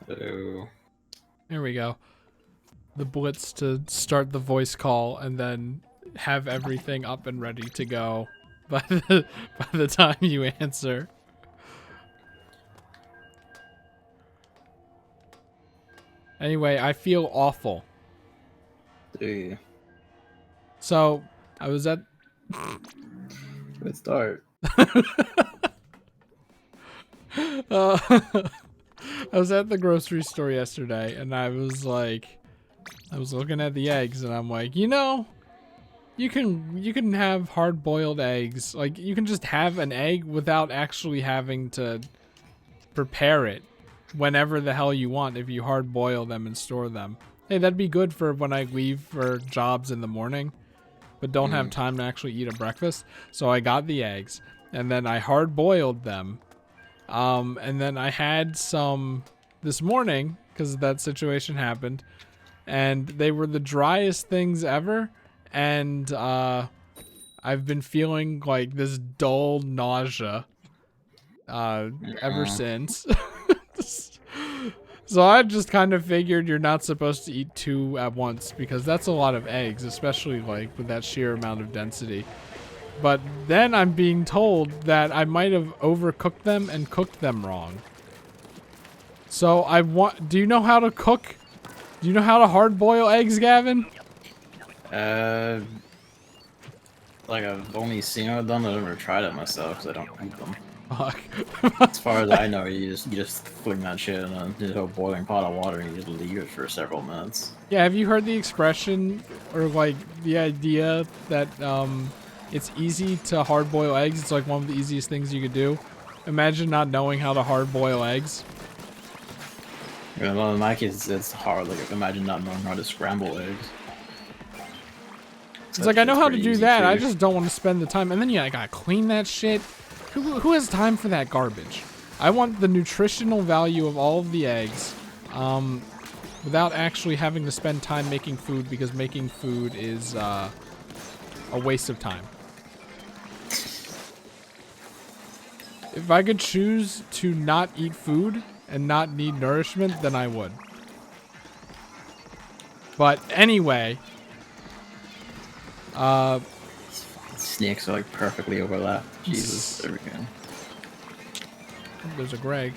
Oh. There we go. The blitz to start the voice call and then have everything up and ready to go by the time you answer. Anyway, I feel awful. Dude. So, I was at... Good start. I was at the grocery store yesterday, and I was looking at the eggs, and I'm like, you know, you can have hard-boiled eggs. Like, you can just have an egg without actually having to prepare it whenever the hell you want if you hard-boil them and store them. Hey, that'd be good for when I leave for jobs in the morning, but don't have time to actually eat a breakfast. So I got the eggs, and then I hard-boiled them. And then I had some this morning because that situation happened, and they were the driest things ever. And I've been feeling like this dull nausea ever since. So I just kind of figured you're not supposed to eat 2 at once because that's a lot of eggs, especially like with that sheer amount of density. But then I'm being told that I might have overcooked them and cooked them wrong. So do you know how to cook? Do you know how to hard boil eggs, Gavin? Like I've only seen it done. I've never tried it myself because I don't eat them. Fuck. As far as I know, you just fling that shit in a boiling pot of water and you just leave it for several minutes. Yeah, have you heard the expression or like the idea that it's easy to hard boil eggs? It's like one of the easiest things you could do. Imagine not knowing how to hard boil eggs. Yeah, well, in my case, it's hard. Like imagine not knowing how to scramble eggs. It's like I know how to do that. Too. I just don't want to spend the time. And then you gotta clean that shit. Who has time for that garbage? I want the nutritional value of all of the eggs, without actually having to spend time making food because making food is a waste of time. If I could choose to not eat food and not need nourishment, then I would. But anyway, snakes are like perfectly overlapped. Jesus, there we go. There's a Greg.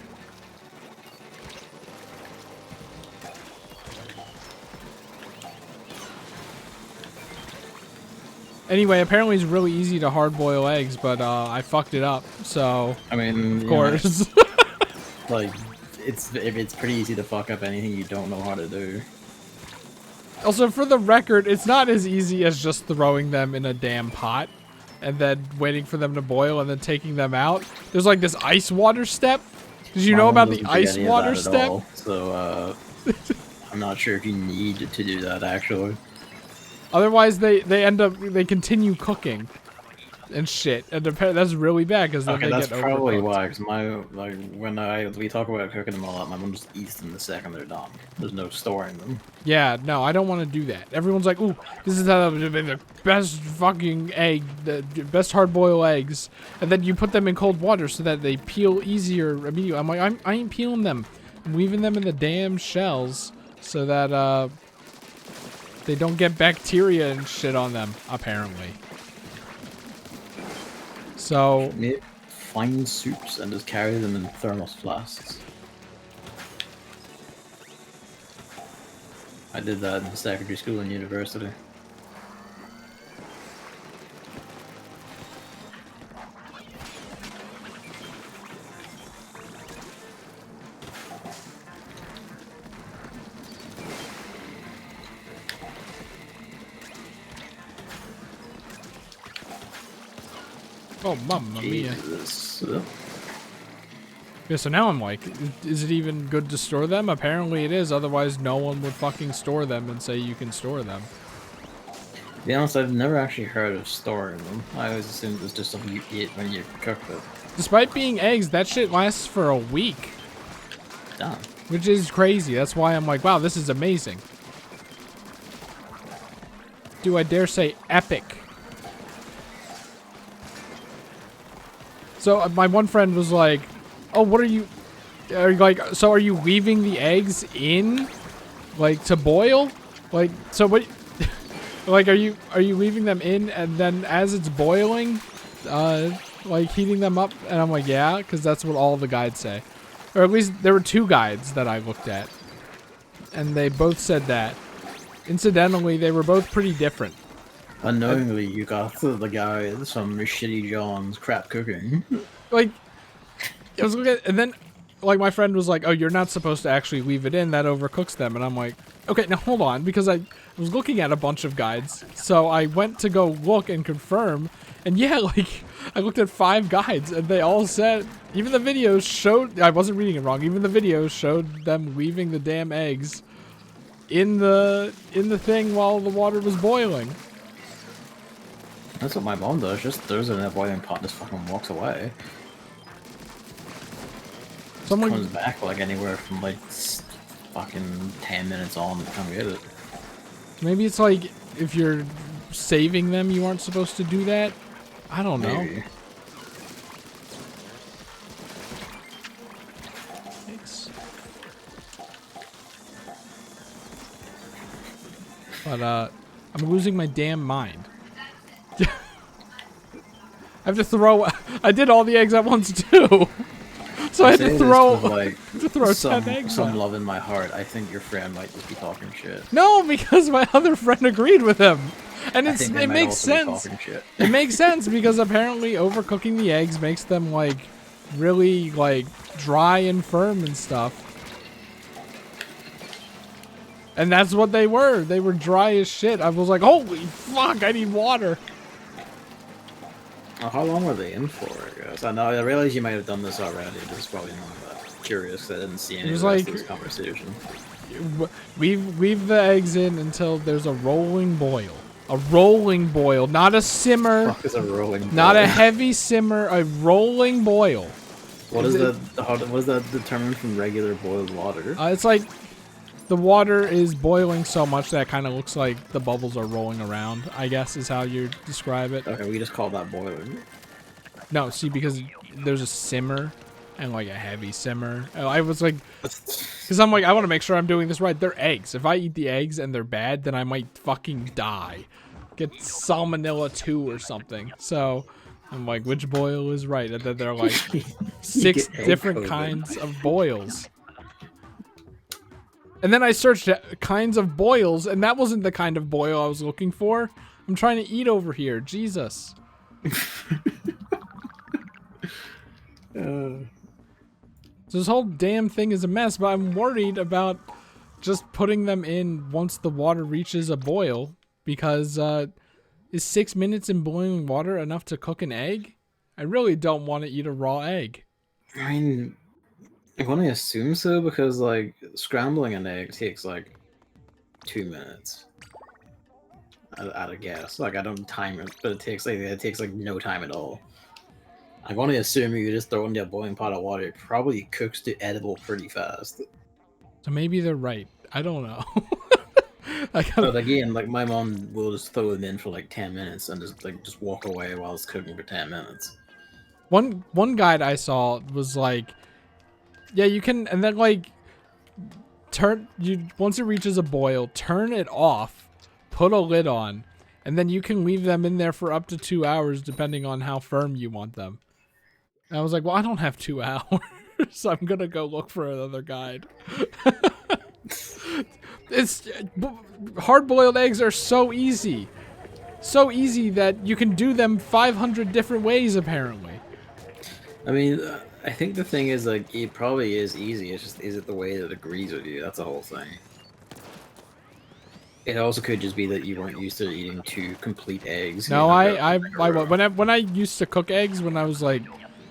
Anyway, apparently it's really easy to hard boil eggs, but I fucked it up. So I mean, of course, like it's pretty easy to fuck up anything you don't know how to do. Also, for the record, it's not as easy as just throwing them in a damn pot and then waiting for them to boil and then taking them out. There's like this ice water step. Did you know about the ice water step? So I'm not sure if you need to do that actually. Otherwise, they continue cooking and shit, and that's really bad because then okay, they that's get probably overcooked. why. Because when we talk about cooking them all up, my mom just eats them the second they're done. There's no storing them. Yeah, no, I don't want to do that. Everyone's like, "Ooh, this is the best fucking egg, the best hard-boiled eggs," and then you put them in cold water so that they peel easier immediately. I'm like, I ain't peeling them. I'm leaving them in the damn shells so that they don't get bacteria and shit on them. Apparently. So Make fine soups and just carry them in thermos flasks. I did that in secondary school and university. oh, mamma mia. Jesus. Yeah, so now I'm like, is it even good to store them? Apparently it is, otherwise no one would fucking store them and say you can store them. To be honest, I've never actually heard of storing them. I always assumed it was just something you eat when you cook it. Despite being eggs, that shit lasts for a week. Damn. Which is crazy. That's why I'm like, wow, this is amazing. Do I dare say epic? So my one friend was like, oh, what are you... So are you leaving the eggs in, like, to boil? Like, so what? Like, are you leaving them in, and then as it's boiling, like heating them up? And I'm like, yeah, because that's what all the guides say, or at least there were 2 guides that I looked at, and they both said that. Incidentally, they were both pretty different. Unknowingly, you got the guy some shitty John's crap cooking. Like, I was looking at, and then, like, my friend was like, "Oh, you're not supposed to actually leave it in. That overcooks them." And I'm like, "Okay, now hold on," because I was looking at a bunch of guides, so I went to go look and confirm, and yeah, like, I looked at 5 guides, and they all said, even the videos showed, I wasn't reading it wrong. Even the videos showed them leaving the damn eggs in the thing while the water was boiling. That's what my mom does. Just throws it in a boiling pot and just fucking walks away. Someone Comes back like anywhere from like fucking 10 minutes on to come get it. Maybe it's like if you're saving them, you aren't supposed to do that. I don't know. Maybe. Thanks. But I'm losing my damn mind. I have to throw. I did all the eggs at once too, so I had to throw. Like, 10 eggs. Some love in my heart. I think your friend might just be talking shit. No, because my other friend agreed with him, and it makes sense. It makes sense because apparently overcooking the eggs makes them like really like dry and firm and stuff. And that's what they were. They were dry as shit. I was like, holy fuck, I need water. How long were they in for, I guess? I realize you might have done this already, but it's probably not that curious. I didn't see any of this conversation. Leave the eggs in until there's a rolling boil. A rolling boil, not a simmer. What the fuck is a rolling boil? Not a heavy simmer, a rolling boil. What is that? How was that determined from regular boiled water? It's like the water is boiling so much that it kind of looks like the bubbles are rolling around, I guess is how you describe it. Okay, we just call that boiling. No, see, because there's a simmer and like a heavy simmer. I was like, because I'm like, I want to make sure I'm doing this right. They're eggs. If I eat the eggs and they're bad, then I might fucking die. Get salmonella 2 or something. So I'm like, which boil is right? And then they're like 6 different kinds of boils. And then I searched kinds of boils, and that wasn't the kind of boil I was looking for. I'm trying to eat over here. Jesus. So this whole damn thing is a mess, but I'm worried about just putting them in once the water reaches a boil, because is 6 minutes in boiling water enough to cook an egg? I really don't want to eat a raw egg. I mean, I can only assume so, because like scrambling an egg takes like 2 minutes. At a guess. Like, I don't time it, but it takes like no time at all. I can only assume you just throw it into a boiling pot of water. It probably cooks to edible pretty fast. So maybe they're right. I don't know. But again, like, my mom will just throw them in for like 10 minutes and just walk away while it's cooking for 10 minutes. One guide I saw was like, yeah, you can, and then like once it reaches a boil, turn it off, put a lid on, and then you can leave them in there for up to 2 hours depending on how firm you want them. And I was like, well, I don't have 2 hours, so I'm gonna go look for another guide. It's hard-boiled eggs are so easy that you can do them 500 different ways apparently. I mean, I think the thing is, like, it probably is easy. It's just, is it the way that agrees with you? That's the whole thing. It also could just be that you weren't used to eating 2 complete eggs. No, when I used to cook eggs when I was like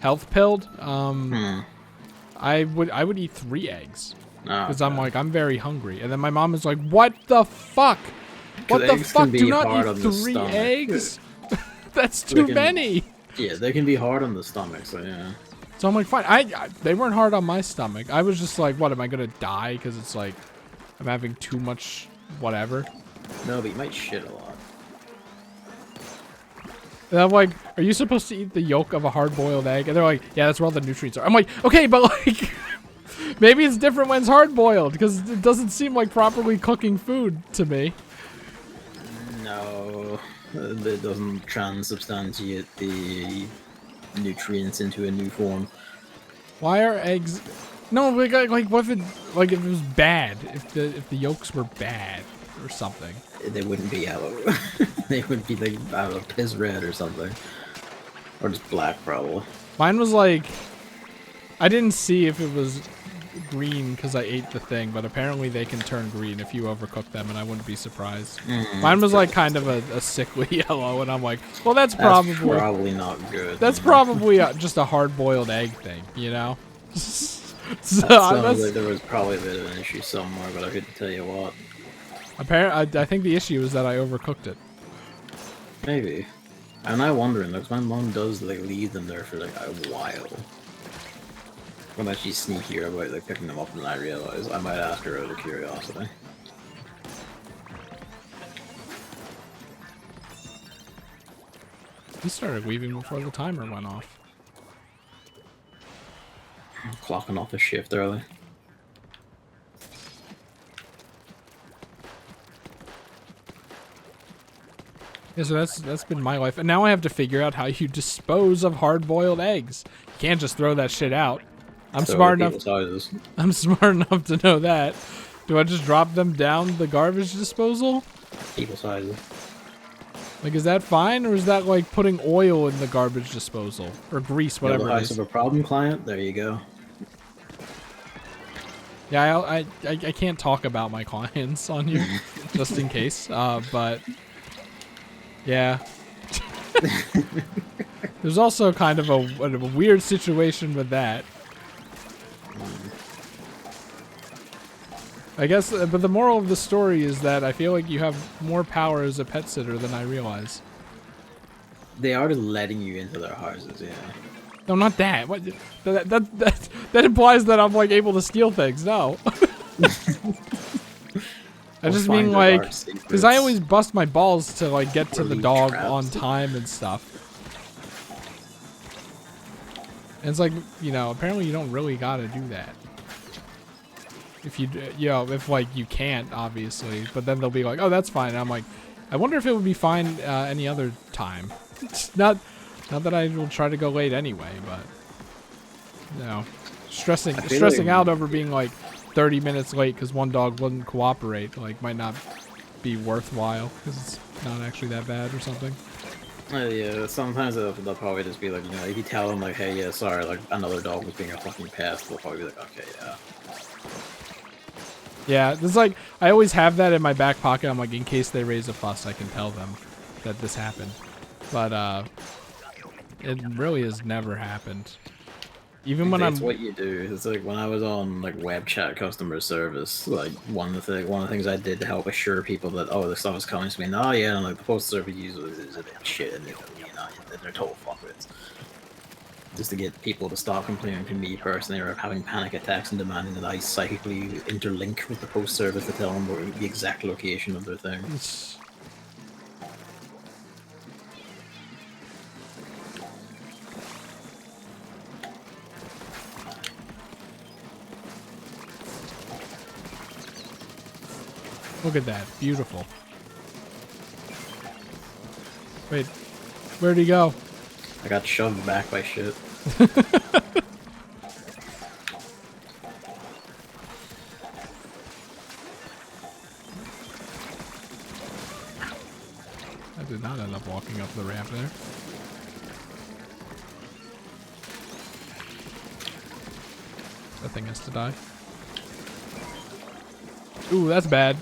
health pilled, I would eat 3 eggs because I'm very hungry. And then my mom is like, "What the fuck? What the fuck? Do not eat 3 eggs? That's too many." Yeah, they can be hard on the stomach, so yeah. So I'm like, fine. They weren't hard on my stomach. I was just like, what, am I gonna die because it's like I'm having too much whatever? No, but you might shit a lot. And I'm like, are you supposed to eat the yolk of a hard-boiled egg? And they're like, yeah, that's where all the nutrients are. I'm like, okay, but like, Maybe it's different when it's hard boiled because it doesn't seem like properly cooking food to me. No, it doesn't transubstantiate the nutrients into a new form. Why are eggs? No, like what if it like if it was bad? If the yolks were bad or something? They wouldn't be yellow. They would be like, I don't know, piss red or something, or just black probably. Mine was like, I didn't see if it was green because I ate the thing, but apparently they can turn green if you overcook them, and I wouldn't be surprised. Mine was like kind of a sickly yellow, and I'm like, well, that's probably not good. That's probably just a hard-boiled egg thing, you know? So sounds like there was probably a bit of an issue somewhere, but I couldn't tell you what. Apparently, I think the issue is that I overcooked it. Maybe. I'm not wondering, because my mom does like leave them there for like a while. When that she's sneakier about like picking them up than I realize. I might ask her out of curiosity. He started weaving before the timer went off. Clocking off his shift early. Yeah, so that's been my life, and now I have to figure out how you dispose of hard-boiled eggs. You can't just throw that shit out. I'm smart enough to know that. Do I just drop them down the garbage disposal? People sizes. Like, is that fine, or is that like putting oil in the garbage disposal or grease, whatever it is? Of a problem, client. There you go. Yeah, I can't talk about my clients on here, just in case. But yeah. There's also kind of a weird situation with that. I guess, but the moral of the story is that I feel like you have more power as a pet sitter than I realize. They are letting you into their houses, yeah. No, not that. What? That implies that I'm like able to steal things. No. I just mean like, because I always bust my balls to like get to the dog on time and stuff. And it's like, you know, apparently you don't really gotta do that. If you know, if like you can't, obviously, but then they'll be like, oh, that's fine. And I'm like, I wonder if it would be fine any other time. Not that I will try to go late anyway, but you know, stressing out over being like 30 minutes late because one dog wouldn't cooperate, like, might not be worthwhile because it's not actually that bad or something. Yeah, sometimes they'll probably just be like, you know, if you tell them like, hey, yeah, sorry, like another dog was being a fucking pest, they'll probably be like, okay, yeah. Yeah, it's like, I always have that in my back pocket. I'm like, in case they raise a fuss, I can tell them that this happened. But, it really has never happened. Even when it's what you do. It's like when I was on like web chat customer service, like one of the things I did to help assure people that, oh, this stuff is coming to me. And, oh yeah, and like the postal service users is a bit of shit, and you know, they're total fuckwits. Just to get people to stop complaining to me personally, or having panic attacks and demanding that I psychically interlink with the post service to tell them the exact location of their thing. Look at that. Beautiful. Wait. Where'd he go? I got shoved back by shit. I did not end up walking up the ramp there. That thing has to die. Ooh, that's bad.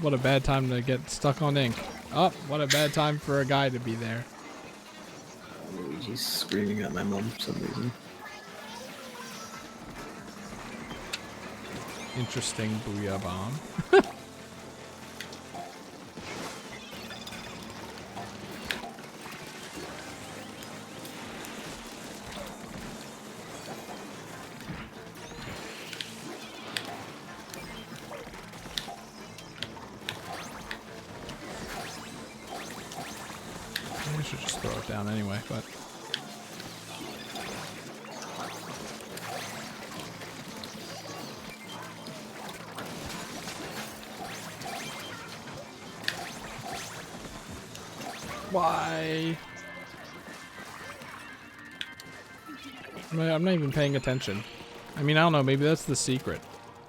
What a bad time to get stuck on ink. Oh, what a bad time for a guy to be there. Luigi's screaming at my mom for some reason. Interesting booyah bomb. I should just throw it down anyway, but... Why? I'm not even paying attention. I mean, I don't know. Maybe that's the secret.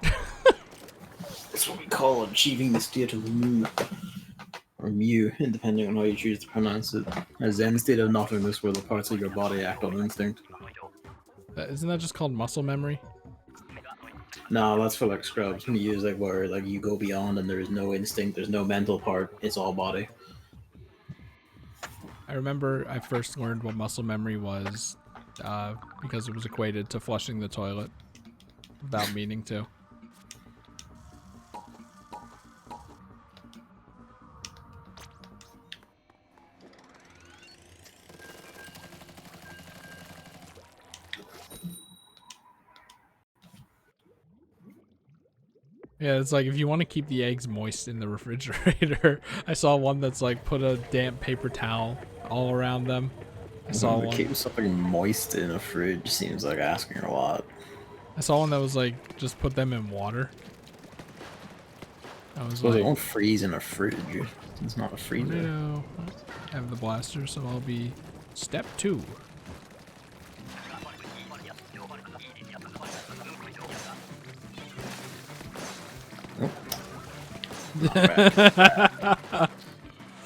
That's what we call achieving the state of mu. Or mu, depending on how you choose to pronounce it. A zen state of nothingness where the parts of your body act on instinct. Isn't that just called muscle memory? No, that's for like scrubs. Mu is like where like you go beyond and there's no instinct, there's no mental part, it's all body. I remember I first learned what muscle memory was because it was equated to flushing the toilet without meaning to. Yeah, it's like if you want to keep the eggs moist in the refrigerator. I saw one that's like put a damp paper towel all around them. I saw one. Keep something moist in a fridge seems like asking a lot. I saw one that was like just put them in water. I was Well, like, they won't freeze in a fridge. It's not a freezer. no, I have the blaster, so I'll be step 2. It's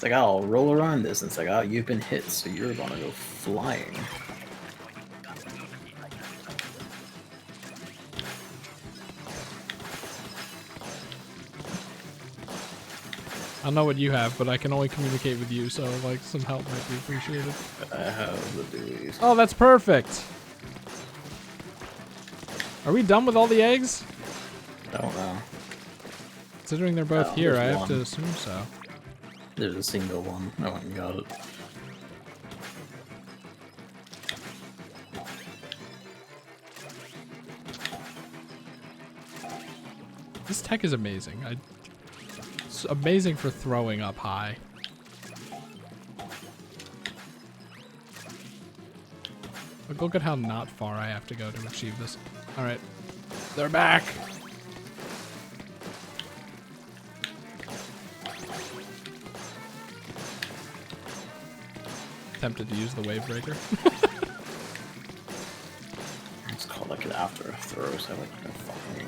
like, I'll roll around this, and it's like, oh, you've been hit, so you're gonna go flying. I don't know what you have, but I can only communicate with you, so like some help might be appreciated. I have the duties. Oh, that's perfect. Are we done with all the eggs? I don't know. Considering they're both Oh, here, I there's have to one. assume so. There's a single one. I went and got it. This tech is amazing. It's amazing for throwing up high. But look at how not far I have to go to achieve this. Alright. They're back! Tempted to use the wave breaker. It's called like an after a throw, so like no fucking.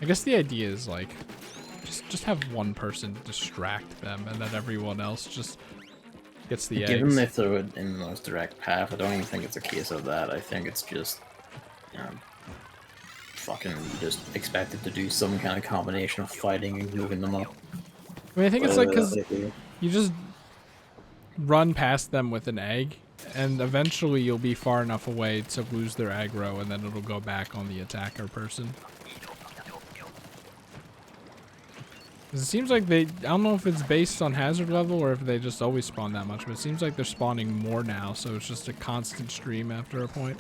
I guess the idea is like just have one person distract them and then everyone else just gets the eggs. Given they throw it in the most direct path, I don't even think it's a case of that. I think it's just, you know, fucking you just expect it to do some kind of combination of fighting and moving them up. I mean, I think it's like because you just run past them with an egg, and eventually you'll be far enough away to lose their aggro, and then it'll go back on the attacker person. 'Cause it seems like I don't know if it's based on hazard level or if they just always spawn that much, but it seems like they're spawning more now, so it's just a constant stream after a point.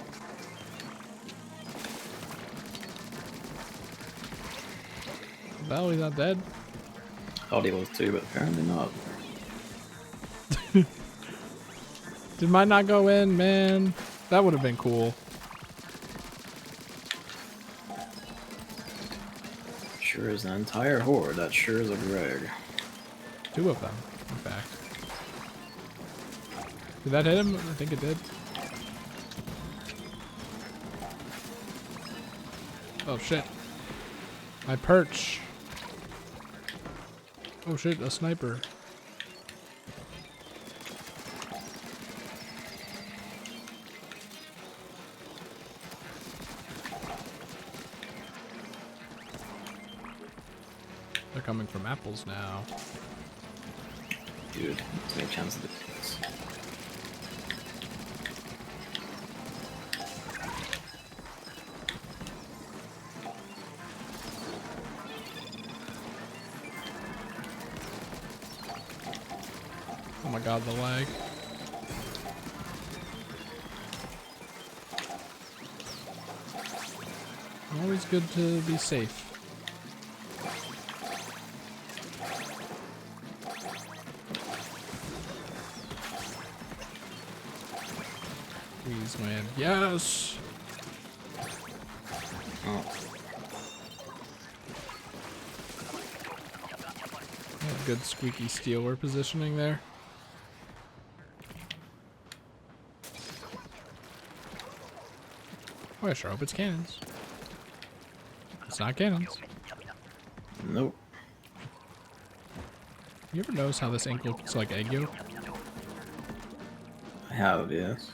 Well, he's not dead. Thought he was too, but apparently not. Did mine not go in, man? That would have been cool. Sure is an entire horde. That sure is a Greg. 2 of them, in fact. Did that hit him? I think it did. Oh shit. My perch. Oh shit, a sniper. They're coming from apples now. Dude, there's no chance of this. Oh my god, the lag. Always good to be safe. Please, man. Yes! Oh. good squeaky stealer positioning there. Oh, I sure hope it's cannons. It's not cannons. Nope. You ever notice how this ink looks like egg yolk? I have, yes.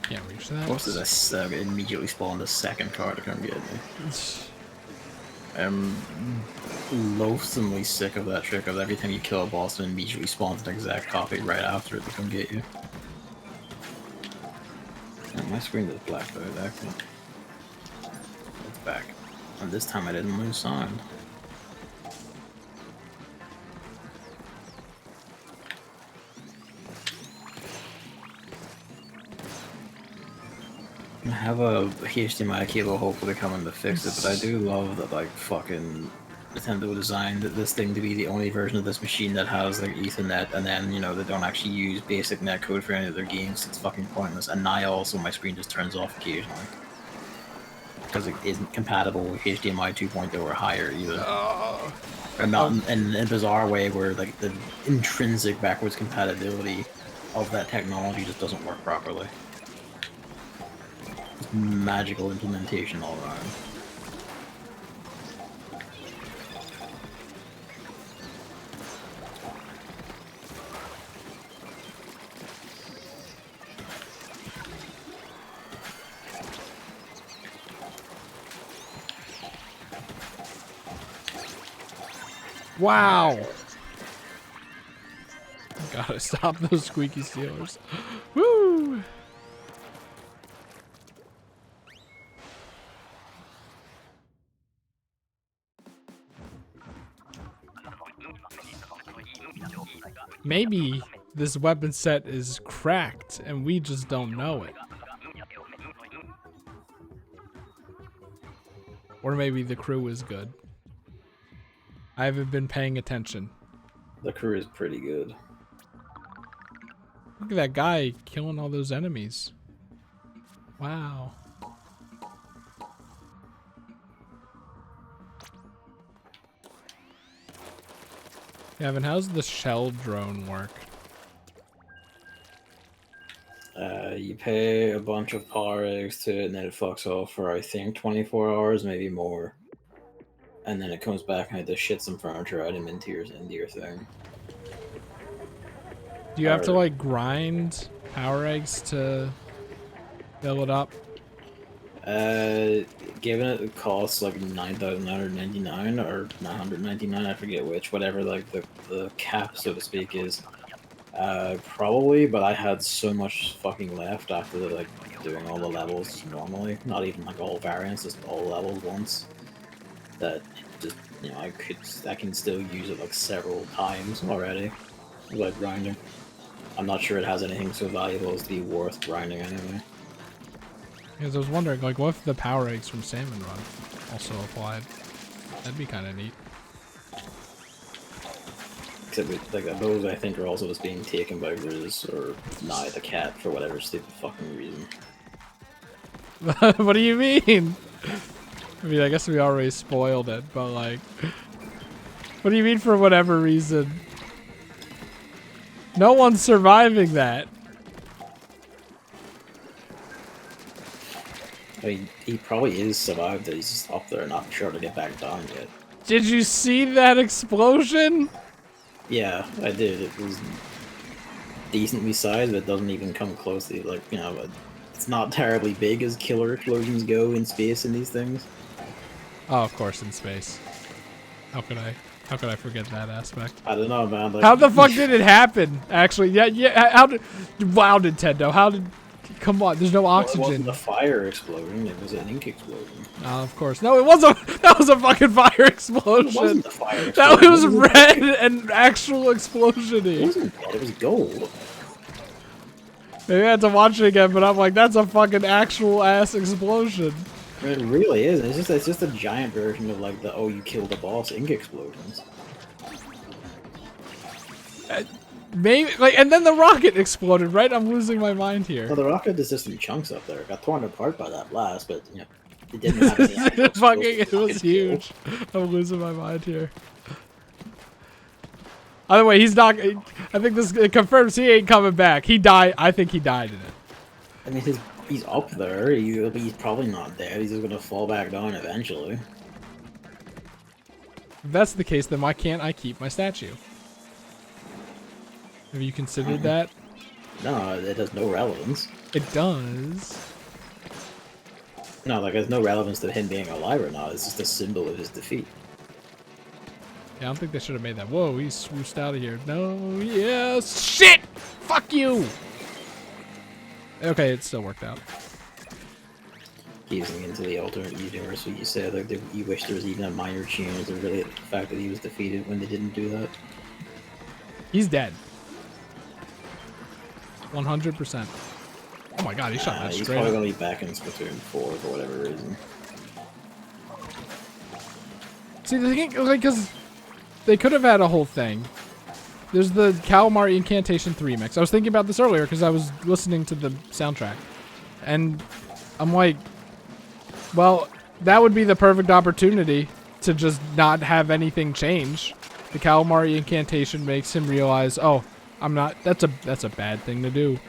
Can't reach that. Of course, this immediately spawned a second car to come get me. I'm loathsomely sick of that trick of every time you kill a boss, it immediately spawns an exact copy right after it to come get you. Oh, my screen is blacked out, actually. It's back. And this time I didn't lose sound. I have a HDMI cable hopefully coming to fix it, but I do love that, like, fucking Nintendo designed this thing to be the only version of this machine that has, like, Ethernet, and then, you know, they don't actually use basic netcode for any of their games. It's fucking pointless. And now also my screen just turns off occasionally. Because it isn't compatible with HDMI 2.0 or higher either. Or not in a bizarre way where, like, the intrinsic backwards compatibility of that technology just doesn't work properly. Magical implementation all around. Wow! Gotta stop those squeaky stealers. Woo! Maybe this weapon set is cracked and we just don't know it. Or maybe the crew is good. I haven't been paying attention. The crew is pretty good. Look at that guy killing all those enemies. Wow. Gavin, how's the shell drone work? You pay a bunch of power eggs to it, and then it fucks off for, I think, 24 hours, maybe more. And then it comes back and I just shit some furniture item into your thing. Do you have to, like, grind power eggs to fill it up? Given it costs like 9,999 or 999, I forget which, whatever like the cap, so to speak, is. Probably, but I had so much fucking left after like doing all the levels normally, not even like all variants, just all levels once, that just, you know, I can still use it like several times already, like grinding. I'm not sure it has anything so valuable as to be worth grinding anyway. Because I was wondering, like, what if the power eggs from Salmon Run also applied? That'd be kind of neat. Except like those, I think, are also just being taken by Riz or Nye the cat for whatever stupid fucking reason. What do you mean? I mean, I guess we already spoiled it, but like, what do you mean for whatever reason? No one's surviving that. I mean, he probably is survived it. He's just up there, not sure to get back down yet. Did you see that explosion? Yeah, I did. It was decently sized, but it doesn't even come close to, like, you know, it's not terribly big as killer explosions go in space in these things. Oh, of course, in space. How could I forget that aspect? I don't know, man. Like, how the fuck did it happen? Actually, yeah. How did? Wow, Nintendo. How did? Come on, there's no oxygen. Well, it wasn't a fire explosion. It was an ink explosion. Oh, of course. No, it wasn't. That was a fucking fire explosion. It wasn't a fire explosion. That was red and actual explosion-y. It wasn't red. It was gold. Maybe I had to watch it again, but I'm like, that's a fucking actual ass explosion. It really is. It's just a giant version of like the "oh, you killed the boss" ink explosions. Maybe, like, and then the rocket exploded, right? I'm losing my mind here. Well, the rocket is just in chunks up there. It got torn apart by that blast, but you know, it didn't have any actual Fucking, explosive it was rocket fuel. huge. I'm losing my mind here. Either way, he's not. I think this confirms he ain't coming back. He died. I think he died in it. I mean, he's up there. He's probably not dead. He's just gonna fall back down eventually. If that's the case, then why can't I keep my statue? Have you considered that? No, it has no relevance. It does. No, like, there's no relevance to him being alive or not. It's just a symbol of his defeat. Yeah, I don't think they should have made that. Whoa, he swooshed out of here. No, yes. Shit! Fuck you! Okay, it still worked out. Fusing into the alternate universe, what you said, like, you wish there was even a minor change to really the fact that he was defeated when they didn't do that. He's dead. 100%. Oh my god, he shot that He's straight probably up. gonna be back in Splatoon 4 for whatever reason. See, the thing, like, because they could have had a whole thing. There's the Calamari Incantation 3 mix. I was thinking about this earlier because I was listening to the soundtrack. And I'm like, well, that would be the perfect opportunity to just not have anything change. The Calamari Incantation makes him realize, oh, I'm not, that's a bad thing to do.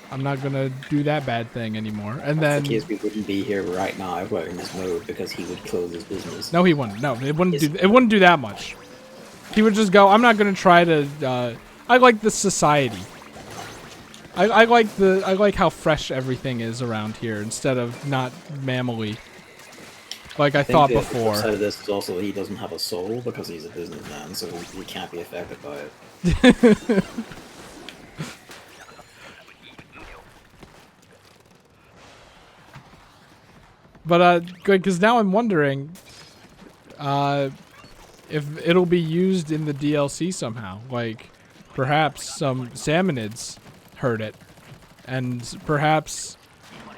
I'm not gonna do that bad thing anymore. And then, the case, we wouldn't be here right now playing this mode because he would close his business. no, he wouldn't. No, it wouldn't do that much. He would just go, I'm not gonna try to. I like the society. I like how fresh everything is around here instead of not mammally. Like I thought before. The side of this is also he doesn't have a soul because he's a businessman, so he can't be affected by it. But good, because now I'm wondering, if it'll be used in the DLC somehow. Like, perhaps some salmonids heard it, and perhaps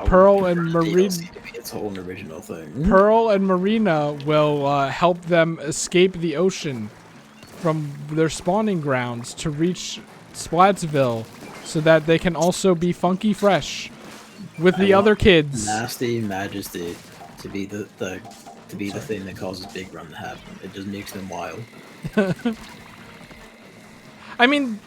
Pearl and Marina. Its whole original thing. Pearl and Marina will help them escape the ocean from their spawning grounds to reach Splatsville, so that they can also be funky fresh with the other kids. Nasty Majesty to be the thing that causes Big Run to happen. It just makes them wild. I mean,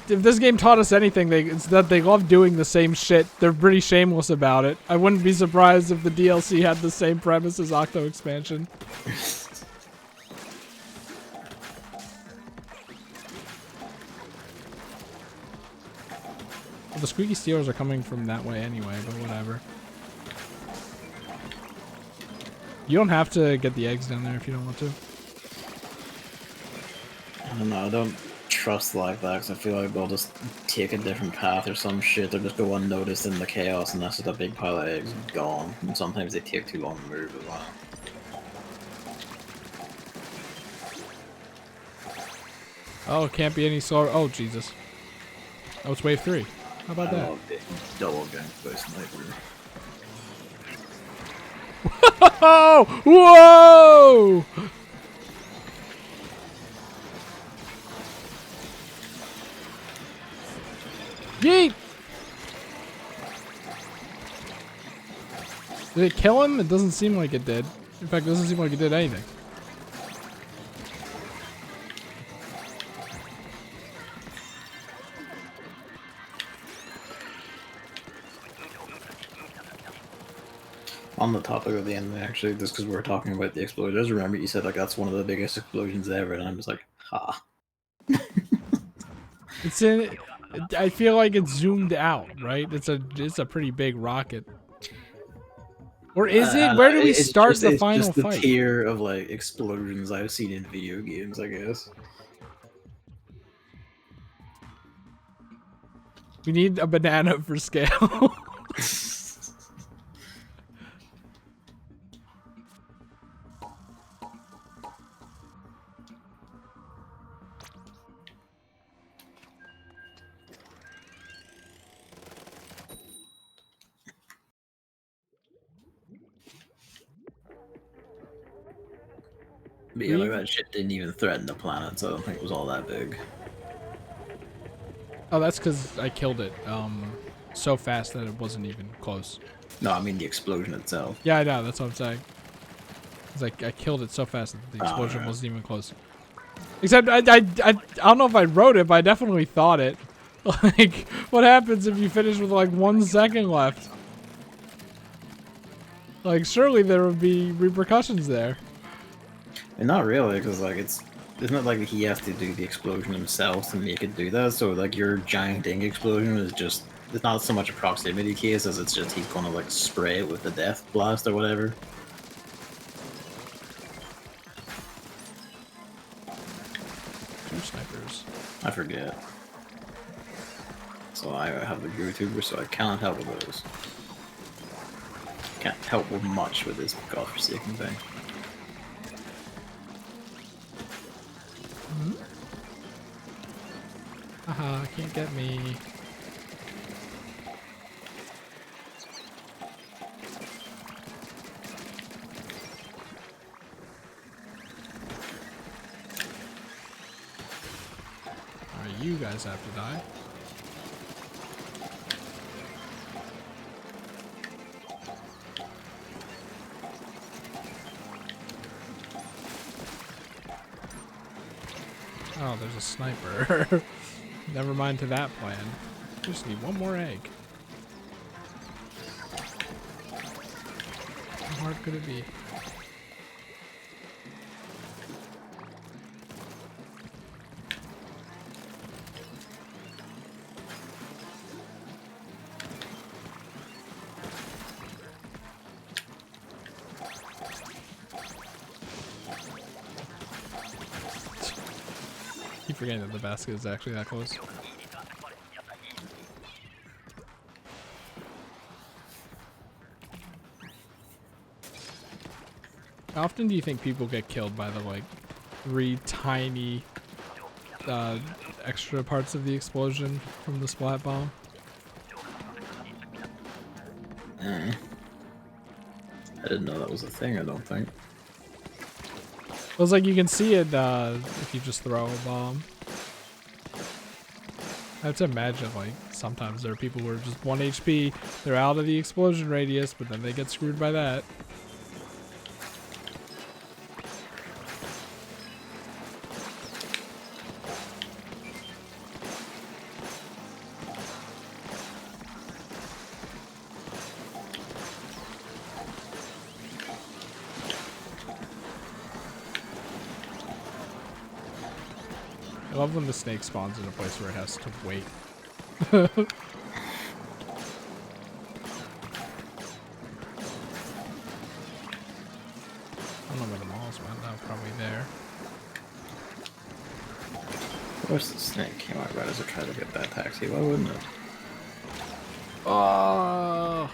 if this game taught us anything, it's that they love doing the same shit. They're pretty shameless about it. I wouldn't be surprised if the DLC had the same premise as Octo Expansion. Well, the Squeaky Steelers are coming from that way anyway, but whatever. You don't have to get the eggs down there if you don't want to. I don't know, I don't trust like that because I feel like they'll just take a different path or some shit. They'll just go unnoticed in the chaos and that's just a big pile of eggs gone. And sometimes they take too long to move as well. Oh, it can't be any slower. Oh, Jesus. Oh, it's wave 3. How about that? Double gang by sniper. Oh! Whoa! Yeet! Did it kill him? It doesn't seem like it did. In fact, it doesn't seem like it did anything. On the topic of the enemy, actually, just because we were talking about the explosions, remember you said like that's one of the biggest explosions ever, and I'm just like, ha. It's in. I feel like it's zoomed out, right? It's a pretty big rocket. Or is it? Where do we start the final fight? It's just the fight? tier of like explosions I've seen in video games, I guess. We need a banana for scale. But yeah, like that shit didn't even threaten the planet, so I don't think it was all that big. Oh, that's because I killed it so fast that it wasn't even close. No, I mean the explosion itself. Yeah, I know. That's what I'm saying. It's like I killed it so fast that the explosion Alright. wasn't even close. Except I don't know if I wrote it, but I definitely thought it. Like, what happens if you finish with like 1 second left? Like, surely there would be repercussions there. And not really, because like it's not like he has to do the explosion himself to make it do that. So like your giant ink explosion is just it's not so much a proximity case as it's just he's gonna like spray it with the death blast or whatever. Two snipers. I forget. So I have the YouTuber, so I can't help with those. Can't help with much with this godforsaken thing. Haha, can't get me. Alright, you guys have to die. Oh, there's a sniper. Never mind to that plan. Just need one more egg. How hard could it be? Keep forgetting that the basket is actually that close. How often do you think people get killed by the like 3 tiny extra parts of the explosion from the splat bomb? I didn't know that was a thing, I don't think. Well, it's like you can see it if you just throw a bomb. I have to imagine, like, sometimes there are people who are just 1 HP, they're out of the explosion radius, but then they get screwed by that. I love when the snake spawns in a place where it has to wait. I don't know where the malls went. That was probably there. Where's the snake? Came out right as I tried to get that taxi. Why wouldn't it? Oh!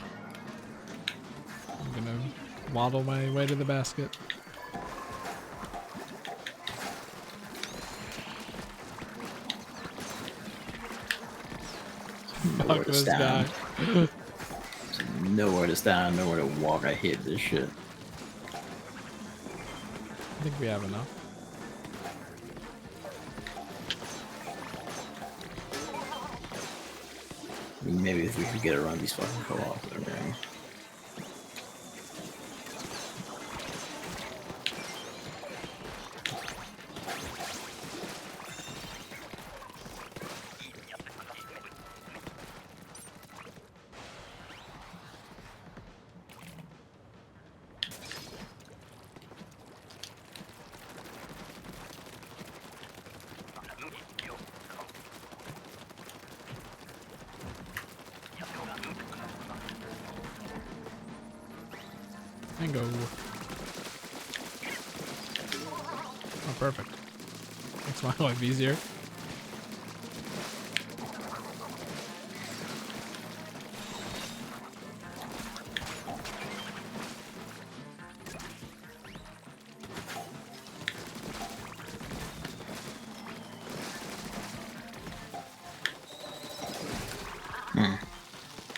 I'm gonna waddle my way to the basket. Fuck this guy. Nowhere to stand, nowhere to walk. I hate this shit. I think we have enough. I mean, maybe if we could get around these fucking co-ops and everything. And go. Oh, perfect. Makes my life easier.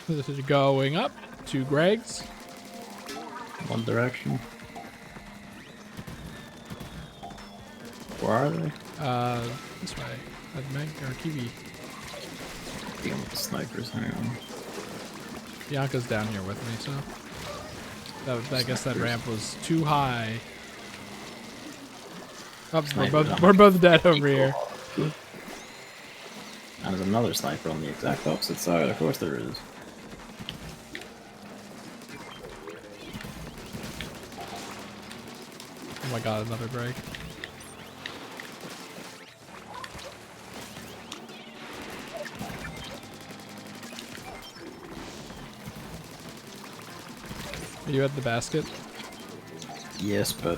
This is going up to Greg's. One direction. Where are they? This way. Meg or Kiwi. dealing with the snipers. Hang on. Bianca's down here with me, so I guess that ramp was too high. Oh, we're both dead over here. And there's another sniper on the exact opposite side. Of course there is. Oh my god, another Greg. Are you at the basket? Yes, but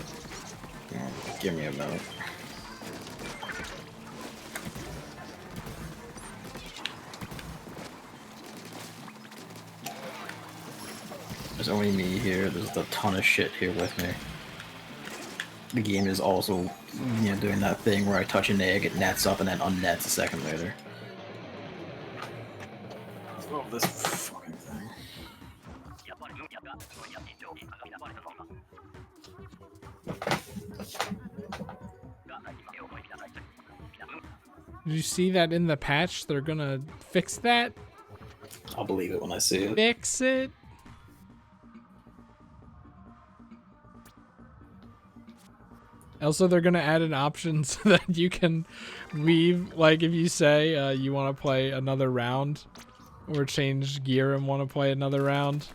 give me a minute. There's only me here. There's a ton of shit here with me. The game is also, doing that thing where I touch an egg, it nets up, and then unnets a second later. Oh, this fucking thing. Did you see that in the patch? They're gonna fix that? I'll believe it when I see it. Fix it? Also, they're gonna add an option so that you can leave, like if you say you want to play another round or change gear and want to play another round,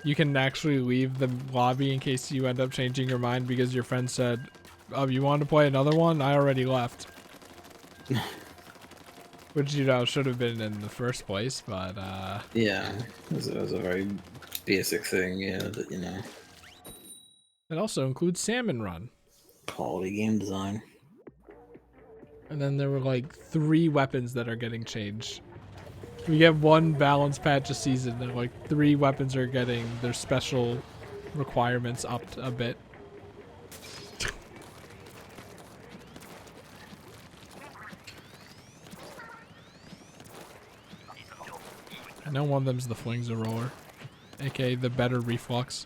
you can actually leave the lobby in case you end up changing your mind because your friend said, oh, you want to play another one? I already left. Which, should have been in the first place, but yeah, it was a very basic thing, that, it also includes Salmon Run. quality game design. And then there were like 3 weapons that are getting changed. We get 1 balance patch a season, and like 3 weapons are getting their special requirements upped a bit. I know one of them's the Flingza Roller, aka the better reflux.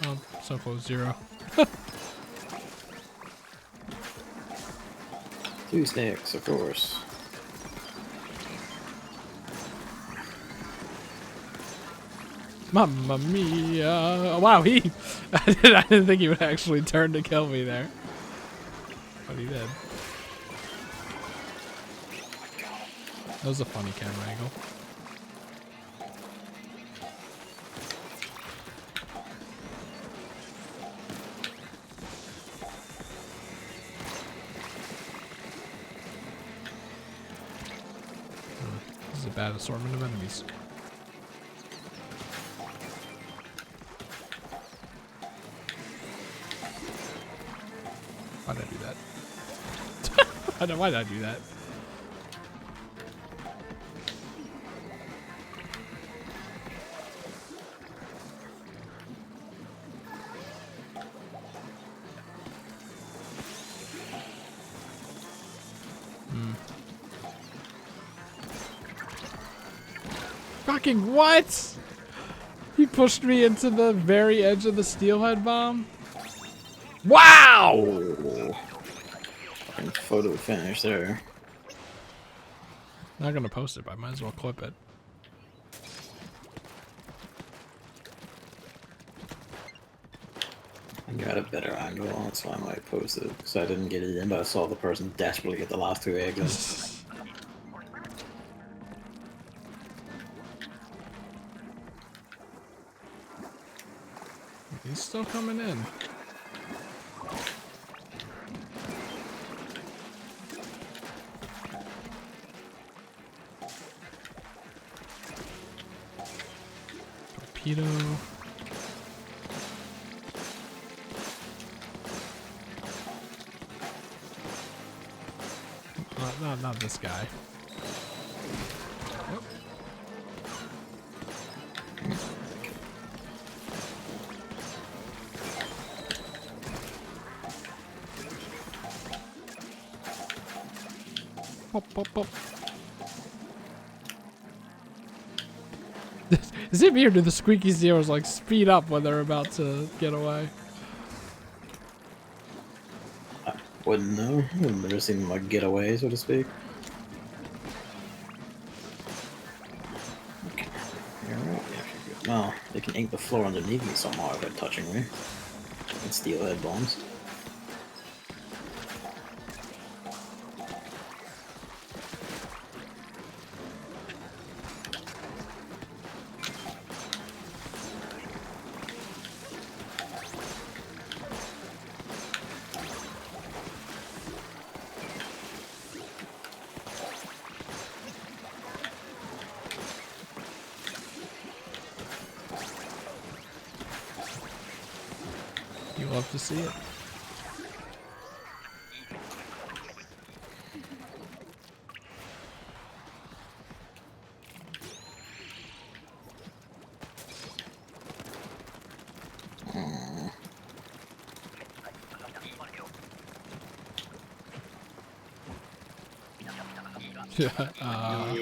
Oh, so close, 0. 2 snakes, of course. Mamma mia! Wow, I didn't think he would actually turn to kill me there, but he did. That was a funny camera angle. This is a bad assortment of enemies. Why did I do that? Why did I do that? Fucking what? He pushed me into the very edge of the steelhead bomb. Wow! Oh. Fucking photo finish there. Not gonna post it, but I might as well clip it. I got a better angle on it, so I might post it. Because I didn't get it in, but I saw the person desperately get the last 2 eggs in. He's still coming in. Torpedo. Not this guy. Pop, pop, pop. Is it me or do the squeaky zeros like speed up when they're about to get away? I wouldn't know. I've never seen them like get away, so to speak. Okay. You're right. Yeah, good. Well, they can ink the floor underneath me somehow without touching me. And steal head bombs. You love to see it.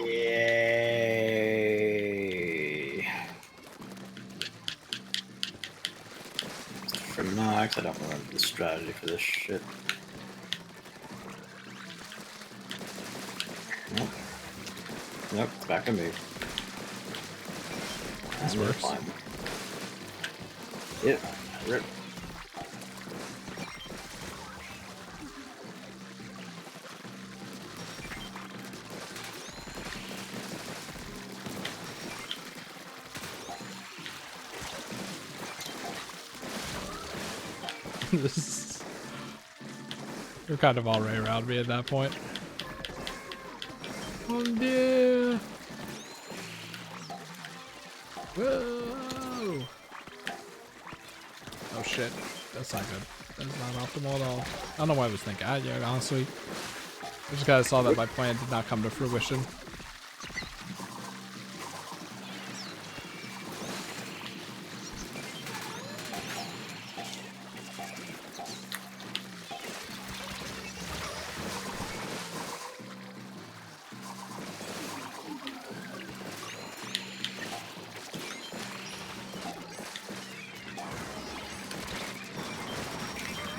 Yay! For Nox, I don't remember the strategy for this shit. Nope. Nope, it's back to me. This works. Fine. Yep, rip. This is... You're kind of already around me at that point. Oh dear. Whoa. Oh shit. That's not good. That's not optimal at all. I don't know what I was thinking. Yeah, honestly. I just kinda saw that my plan did not come to fruition.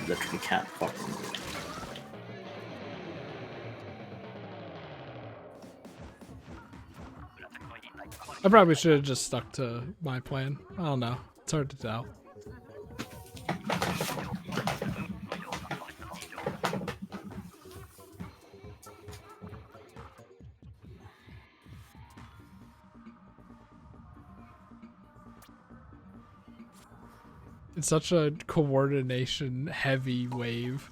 Literally can't fucking do it. I probably should have just stuck to my plan. I don't know. It's hard to tell. It's such a coordination heavy wave.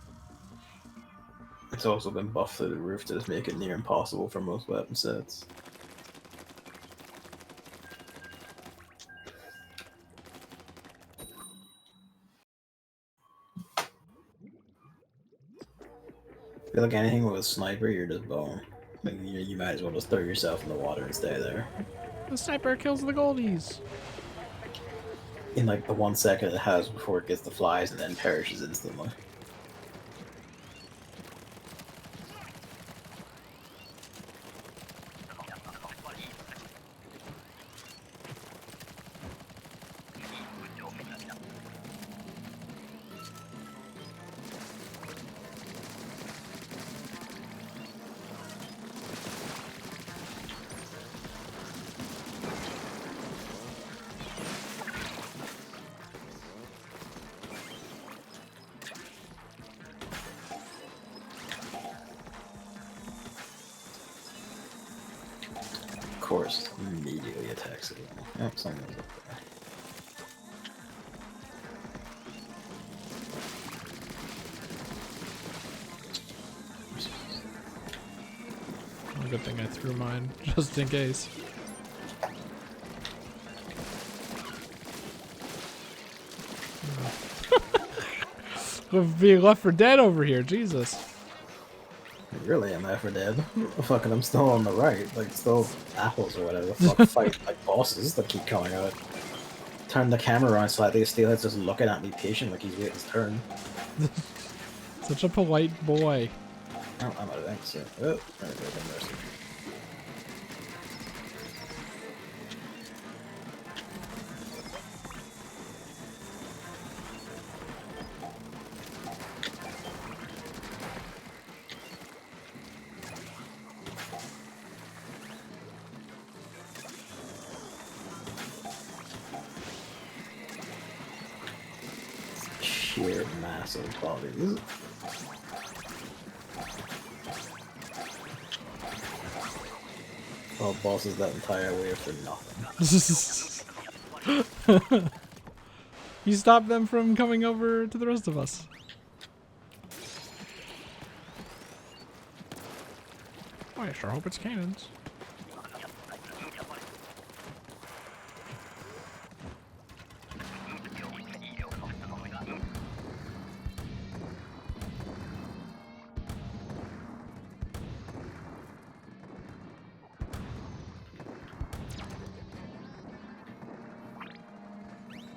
It's also been buffed through the roof to just make it near impossible for most weapon sets. I feel like anything with a sniper, you're just bone. Like, you might as well just throw yourself in the water and stay there. The sniper kills the goldies. In like the 1 second it has before it gets the flies and then perishes instantly. Of course, immediately attacks it. Oh, someone's up there. Well, good thing I threw mine, just in case. Being left for dead over here, Jesus. Really, am I for dead? Fucking, I'm still on the right. Like, still apples or whatever the fuck fight like bosses that keep coming out. Turn the camera around slightly, Steelhead's just looking at me patient like he's waiting his turn. Such a polite boy. Oh, I'm out of ink, so. Oh, there we go, mercy. Sheer massive bodies. Oh, bosses that entire way for nothing. You stopped them from coming over to the rest of us. Oh, I sure hope it's cannons.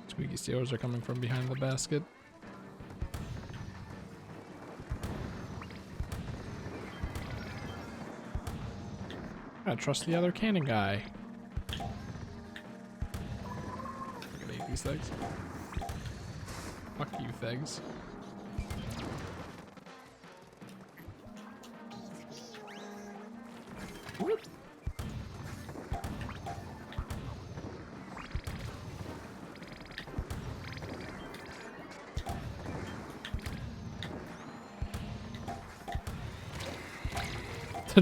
Squeaky steelers are coming from behind the basket. I trust the other cannon guy. I gotta eat these things. Fuck you, Thegs.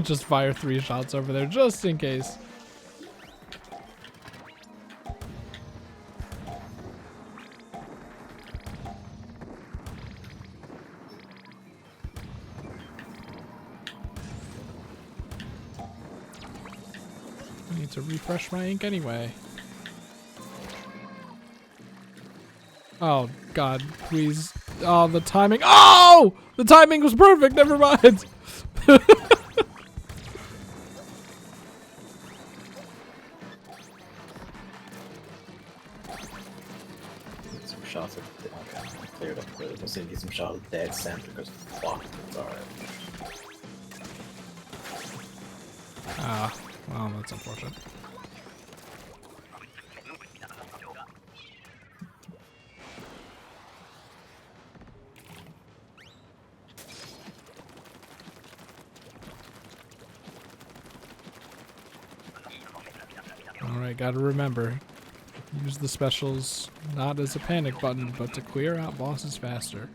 Just fire 3 shots over there, just in case. I need to refresh my ink anyway. Oh, God, please. Oh, the timing. Oh! The timing was perfect. Never mind. Some shots of. Okay, cleared up. I was gonna get some shots of dead center because fuck, it's alright. Ah, well, that's unfortunate. Alright, gotta remember. Use the specials not as a panic button, but to clear out bosses faster.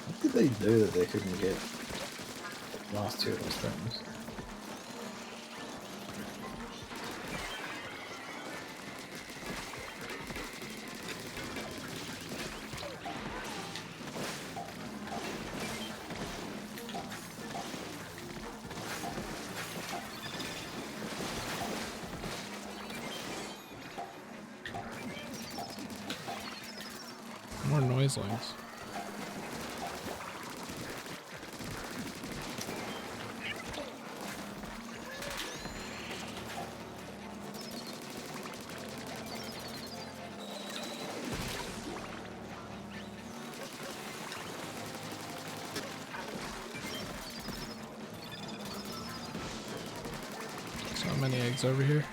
What did they do that they couldn't get the last 2 of those things? More noiselings. So many eggs over here.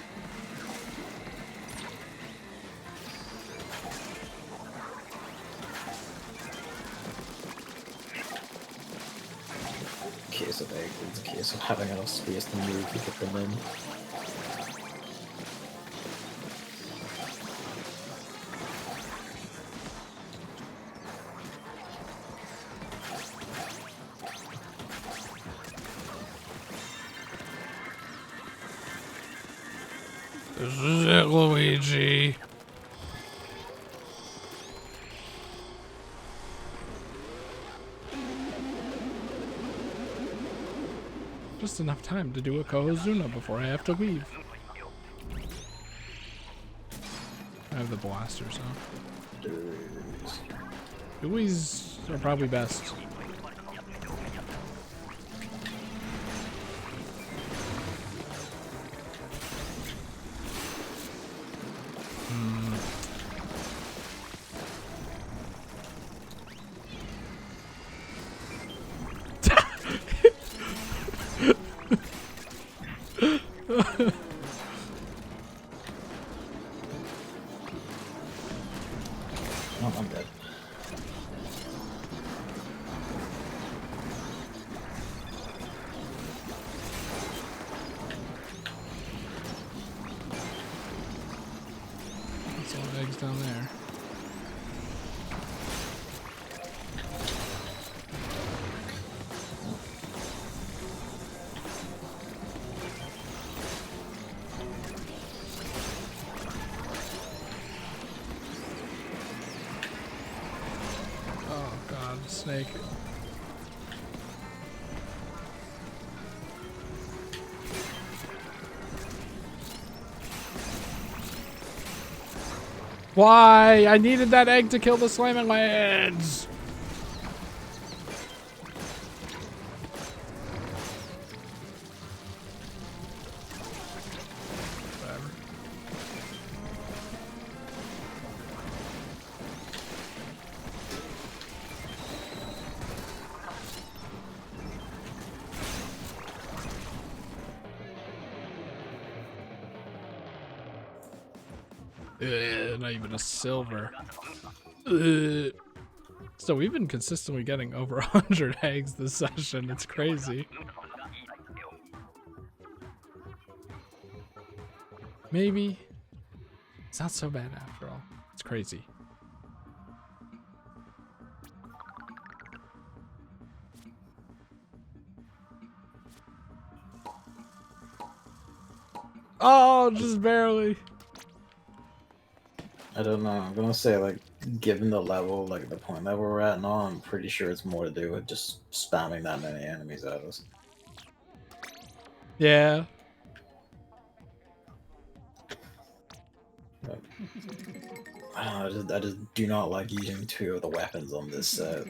Case of eggs, it's a case of having enough space to move to get them in. This is it, Luigi. Just enough time to do a Kohozuna before I have to leave. I have the blasters, huh? Louis are probably best. Oh, I'm dead. That's all the eggs down there. Oh god, snake. Why? I needed that egg to kill the slamming lands. Whatever. Not even a silver. So we've been consistently getting over 100 eggs this session. It's crazy. Maybe. It's not so bad after all. It's crazy. Oh, just barely. I don't know. I'm gonna say, like, given the level, like the point level we're at now, I'm pretty sure it's more to do with just spamming that many enemies at us. Yeah. But, I don't know. I just do not like using two of the weapons on this set.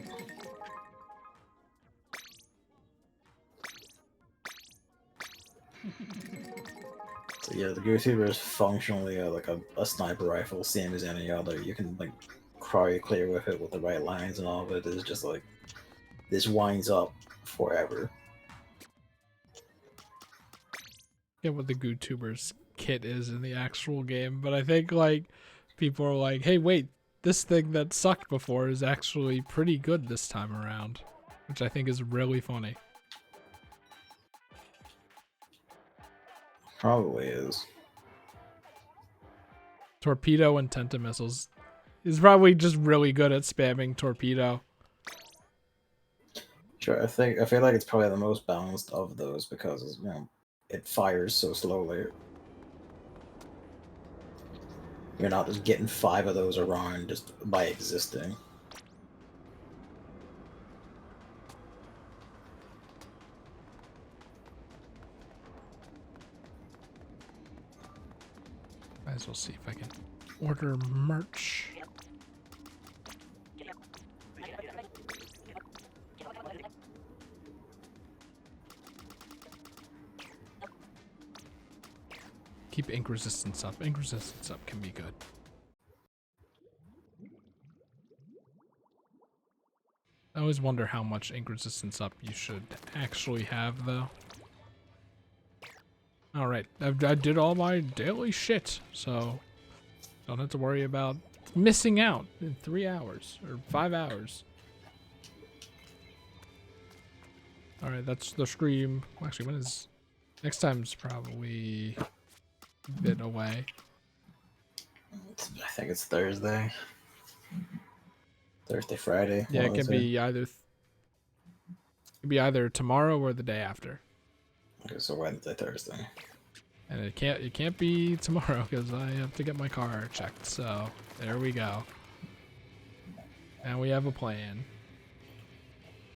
So yeah, the Gooseber is functionally like a sniper rifle, same as any other. You can like cryo clear with it with the right lines and all, but it's just like this winds up forever. Get what the GooTuber's kit is in the actual game, but I think like people are like, hey, wait, this thing that sucked before is actually pretty good this time around, which I think is really funny. Probably is. Torpedo and Tenta missiles is probably just really good at spamming torpedo. Sure, I feel like it's probably the most balanced of those because it fires so slowly. You're not just getting 5 of those around just by existing. Might as well see if I can order merch. Keep ink resistance up. Ink resistance up can be good. I always wonder how much ink resistance up you should actually have, though. Alright, I did all my daily shit, so don't have to worry about missing out in 3 hours, or 5 hours. Alright, that's the stream. Actually, when is... Next time's probably a bit away. I think it's Thursday. Thursday, Friday. Yeah, it can be either tomorrow or the day after. Okay, so Wednesday, Thursday. And it can't be tomorrow because I have to get my car checked. So there we go. And we have a plan.